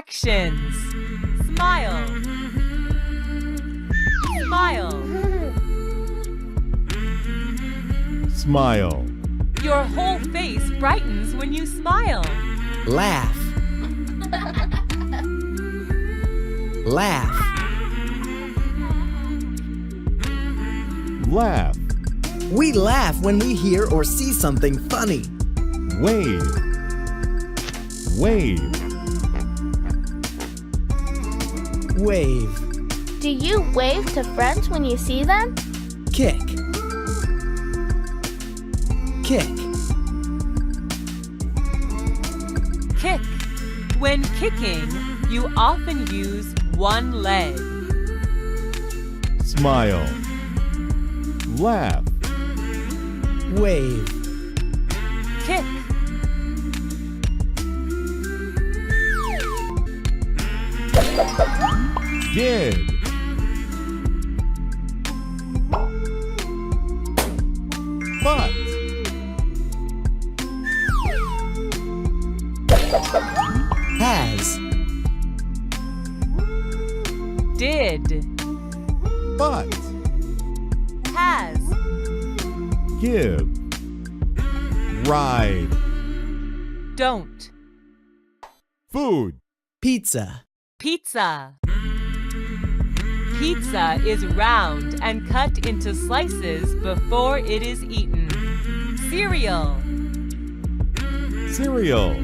Actions. Smile. Smile. Smile. Your whole face brightens when you smile. Laugh. Laugh. Laugh. We laugh when we hear or see something funny. Wave. Wave. Wave. Do you wave to friends when you see them? Kick. Kick. Kick. When kicking, you often use one leg. Smile. Laugh. Wave. Kick. Did. But. Has. Did. But. Has. Give. Ride. Don't. Food. Pizza. Pizza. Pizza is round and cut into slices before it is eaten. Cereal. Cereal.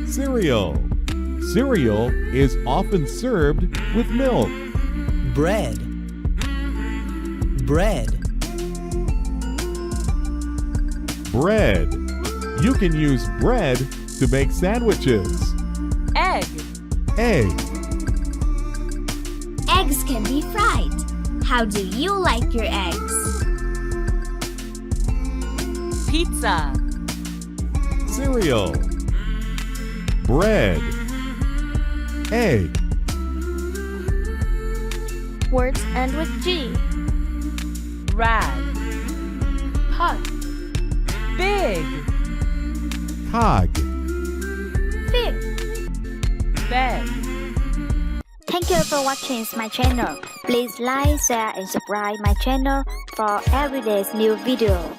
Cereal. Cereal is often served with milk. Bread. Bread. Bread. You can use bread to make sandwiches. Egg. Egg. Eggs can be fried. How do you like your eggs? Pizza. Cereal. Bread. Egg. Words end with G. Rag. Hug. Big. Cog. Big. Bed. Thank you for watching my channel. Please like, share and subscribe my channel for everyday's new video.